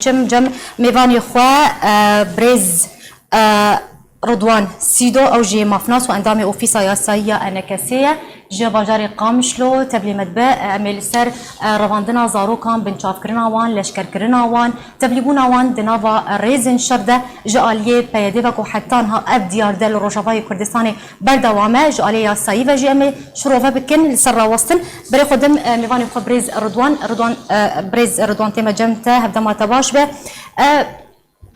جم میوانی خوا برز رضوان سیدو او جی مافناس و اندام اوفیسا یاسایی انکسیه جی باجار قامشلو تبلیمت به عمل سر رواندنا زاروکان بنچاف کرنا وان لشکر کرنا وان تبلیغونا وان دناوا ریزن شرده جالیه پیاده و حتی ها اب دیار دل روشافای کردستان بردوامه جالیه یاسایی و جی ام شروفه بکن سر وستن برای خودم میوانی خو برز رضوان تیم جمته هفدما تباش به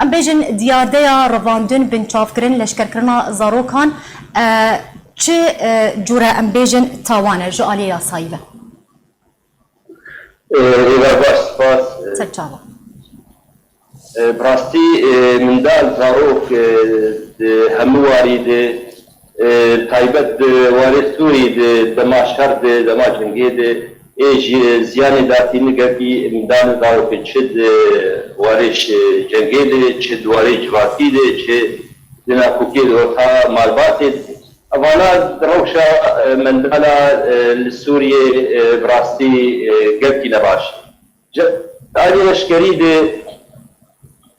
ام بیجن دیاردیا رواندن بنچاف کرن لشکر کرنا زاروکان چه جوره ام بیجن تاوانه جالی یاسایی به ایوه باش سپاس سرچاوه براستی من دال زاروک همو وارد تایبت وارد سوری دما شرد دما جنگید ایج زیانی داتی نگردی امدان زاروک چد وارش جنگید چد وارش واسید چه دنا کوکید ورطا مالباتید اوانا دروشا مندالا لسوریه براستی گرتی نباش آلی لشکری ده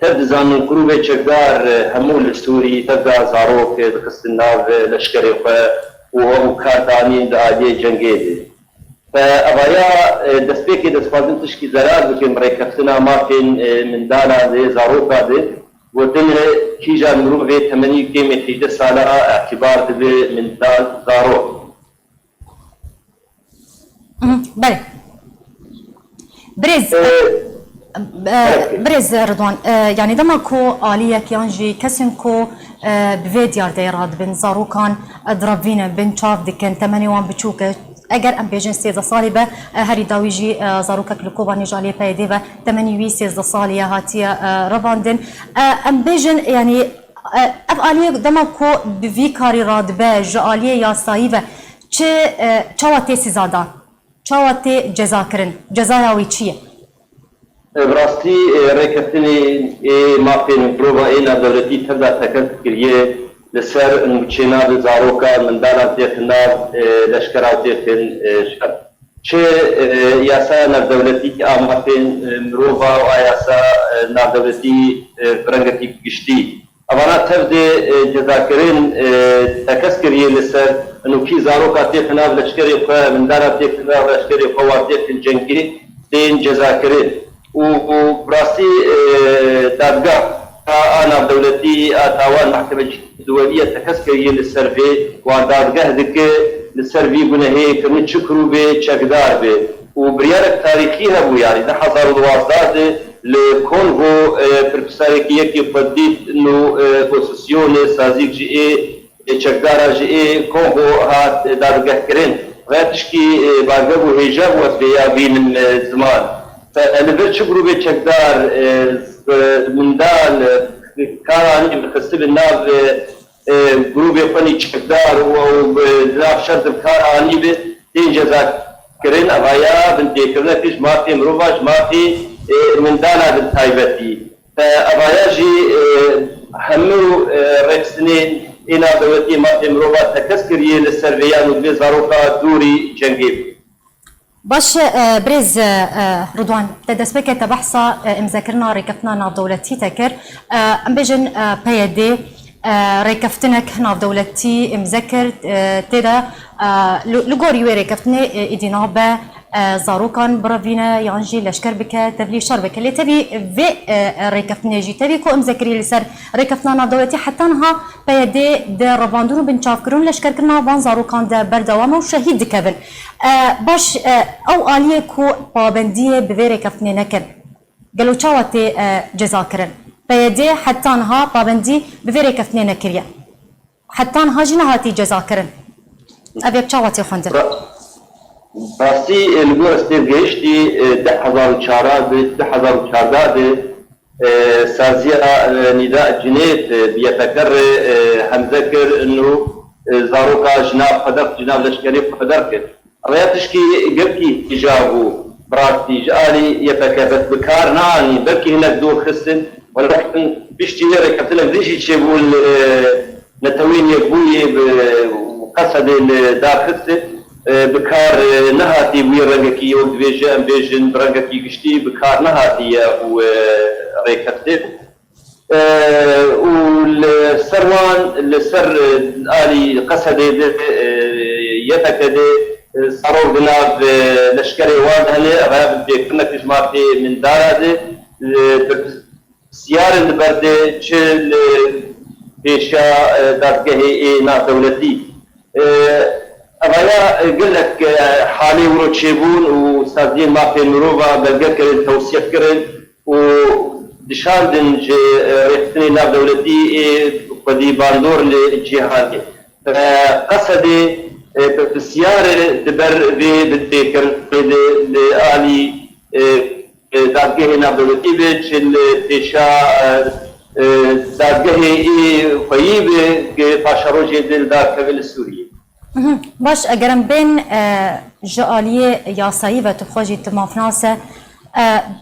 تبد زانون قروب چکدار همو لسوری تبدا زاروک دخست الناو لشکری خواه و کاردانین ده آلی جنگیده فأبايا دسبيكي دسفازن تشكي زرار بكن مريكفتنا ماركن من دانا زي زاروكا دي ودن كيجا مروف في 80 كيمي في 10 سالة اعتبار دي من دان زاروك بله برز رضوان يعني دما كو آلية كيانجي كسن كو بفي ديار ديراد بن زاروكان درابين بن شاف دكن 80 بچوكه اگر ام بیجن 13 سالی به هری داویجی زاروکک لکوبا نجالی پیدا و 88 13 سالی هاتی رواندن ام بیجن یعنی افعالیه دما کو بوی کاری راد به جالیه یاسایی و چه چاواتی سزادان چاواتی جزا کرن جزایاوی چیه براستی رکتنی مافین پروبا اینا دولتی تبدا تکت کریه لسر المچينا زاروكا من دانا تيخنا لشكرا تيخن شر چه ياسا نردولتي آماتين مروفا و ياسا نردولتي فرنگتي گشتي اوانا تبدي جزاكرين تكسكري لسر انو كي زاروكا تيخنا لشكري خواه من دانا تيخنا لشكري خواه تيخن جنگي دين جزاكرين و براسي دادگاه أنا دولتي أتوان محكمة دولية تكسكرية للسرفي وعندها ذك للسرفي بنهي كم تشكروا به تشكدار به وبريارك تاريخيها بو يعني ده حصل الواسطات لكونغو برفساريكية كي بديت إنه بوسيسيون سازيك جي تشكدار جي كونغو هات دادقه كرين غيرتشكي باقبو هجاب واسبيا بين الزمان فالبر تشكروا به تشكدار من دال كاراني بخصب الناف جروب يفني شكدار ولاف شرط كاراني به تنجزا كرين أبايا بنتي كرنا فيش ما في مروفاش ما في من دانا بالتايبتي فأبايا جي همو رئيسنين إنا دوتي ما في مروفا تكسكرية للسرفيان وبزاروكا دوري جنگيب باش برز رضوان تدسبك تبحثا مذاكرنا ريكفتنا ناف دولتي تكر ام بيجن بيدي ريكفتنك ناف دولتي مذاكر تدا لغوري وي ريكفتني ادينا با زاروكان برافينا يانجي لشكر بك تبلي شر بك اللي تبي في ريكفتني جي تبي كو مذاكري لسر ريكفتنا ناف دولتي حتى انها بيدي د رواندون بنشاف كرون لشكر كرنا بان زاروكان د بردوامه وشهيد كبن باش او آلیه کو پابندیه بویره کفتنی نکن گلو چاواتی جزا کرن پیده حتی انها پابندی بویره کفتنی نکریه حتی انها جنهاتی جزا کرن ابیب چاواتی خونده باسی لگو استرگیشتی 10,014 سازیه نداء جنیت بیتکر همذکر انو زاروکا جناب قدر جناب لشکری قدر کرد رياتشكي قبكي إجابو براتي جالي يتكافت بكار ناني بكي هناك دور خسن ولكن بيشتي ليري كابتن بديش يشيبول نتوين يبوي وقصد دار خسن بكار نهاتي ويرنجكي ودبيجا بيجن برنجكي قشتي بكار نهاتي وريكتب والسروان السر الآلي قصد يتكد صاروا بناب لشكري وان هنا غاب بيكنا كجماعتي من دارade سيار البرد چل بيشا دادگاهي نا دولتي أبايا قل لك حالي ورو تشيبون وسازين ما في المروفة بلقى كرن توصية كرن ودشان دنج ريحتني ناف دولتي قدي باندور للجهاد قصدي بسيارة دبر بالتكر لآلي دادگاه ناف دولتي بيش التشا دادگاه خيب باشاروجي دل دار كبل السوري باش اگرم بین جالیه یاسایی و تخواجی تمافناسه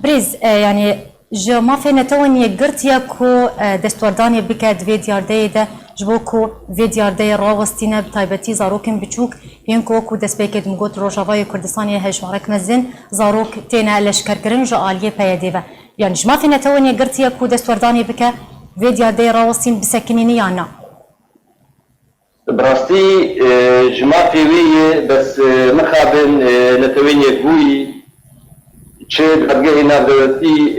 بریز یعنی جو ما فين توني قرتيا كو دستورداني بكاد فيدياردي ده جبوكو فيدياردي راوستينا بتايبتي زاروكن بتشوك بينكو كو دسبيكد مقوت روجافاي كردستاني هجوارك مزن زاروك تينا لشكركرن جاليه بيديفا يعني ما فين توني قرتيا كو دستورداني بكا فيدياردي راوستين بسكنيني يانا براستي جماعتي وي بس مخابن نتويني قوي چه درگاه ناف دولتی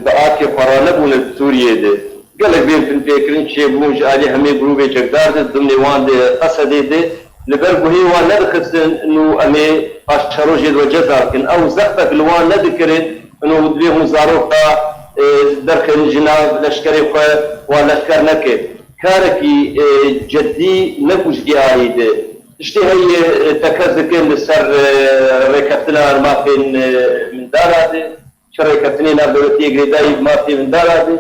به آکی فرانبون سوریه ده گلک بین فن فکرین چه بونج آلی همه گروه جگدار ده ضمن وان ده قصده ده لبر بوهی وان ندخسن انو امی اشترو جد و جزار کن او زختك لوان ندکرن انو دویهم زاروکا درخن جناب لشکری خواه وان لشکر نکر كاركي جدي نبوش جاهي ده اشتي هي تكذكين لسر ريكتنا ما في من دارade شركتني نابلتي غريداي ما في من دارade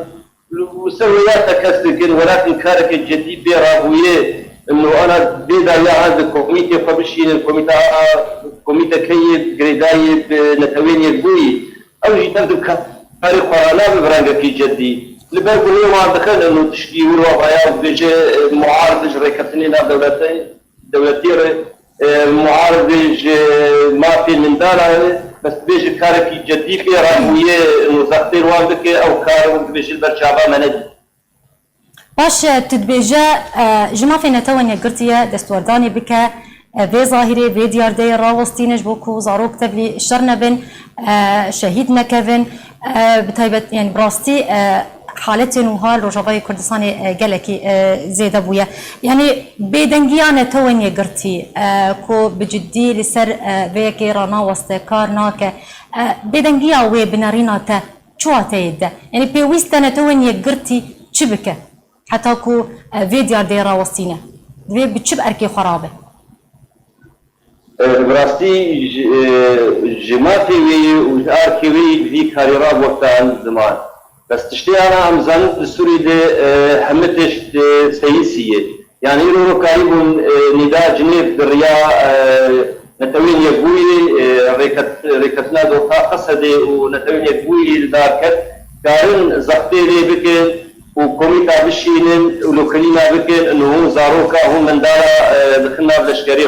وسويات تكذكين ولكن كاركي جدي بيرابويه انه انا بيدا يا هذا الكوميتي فبشين الكوميتي كي غريداي نتوين يبوي او جيتان كاري قرانا ببرانغكي جدي لبرقوني ما دخل انه تشكي والوضعية بيجي معارض ريكتني نا دولتي معارض ما في من دارة بس بيجي كاركي جدي في راموية انه زختين وان بكي او كار بيجي البرشابة مندي باش تدبيجا جمع فينا توني قرتيا دستورداني بكا في ظاهري في دياردي راوستينج بوكو زاروك تبلي شرنبن شهيد نكفن بتايبت يعني براستي حالتين وهال رجباي كردستاني جلكي زيد ابويا يعني بدنجيانه توني قرتي كو بجدي لسر بيكي رانا واستكارناك بدنجيا وي بناريناتا شواتيد يعني بيويستنا توني قرتي شبكه حتى كو فيديو ديرا وستينا دبي بتشب اركي خرابه براستي جماعتي واركي في كاريرا وقتها زمان بس تشتي انا ام زانت السوري ده حمتش سياسيه يعني يرو كايبون نداء جنيف بالرياء نتوين يقوي ريكتنا دو قصدي ونتوين يقوي ذاكت كارن زقتي لي بكن وكوميتا بشينن ولوكلينا بكن انه زاروكا هم من دارا دخلنا بلشكري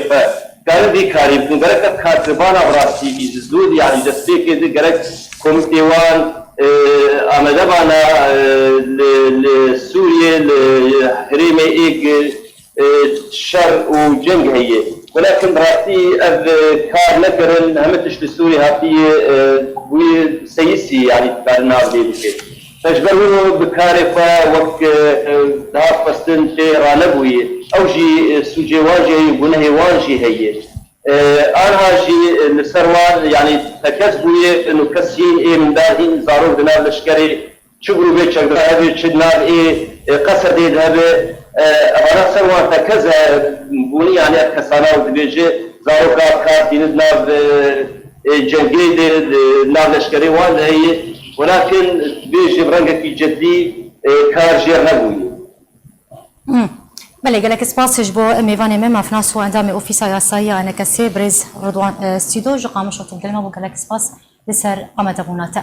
كارن دي كاري بكن غرك كاتبانا براسي زدود يعني دستيك دي غرك كوميتي وان آمدبانا لسوريا لحريمة إيج شر وجنگ هي ولكن براسي أذ كار نكرن همتش لسوريا هاتي بوي سياسي يعني كارنا بلي بكي تجبروا بكارفة وك دهات فستن شي رانبوي أو جي سوجي واجي بنهي واجي هي أنا جي السروان يعني تكسبوي إنه كسين إيه من دارين زارو دنار لشكري شغلوا بيت شغل هذا شدنار إيه قصد هذا أنا سروان تكز بوني يعني كسانا ودبيجي زارو كار دينار جنگي دنار لشكري وان هي ولكن بيجي برنجة في جدي كار جير نبوي. بله گلک سپاس جبو میوان مم افناس و اندام اوفیسا یاسایی انا کسی برز رضوان استیدو جو قامش تو دلنا بو گلک سپاس لسر قامت ابوناته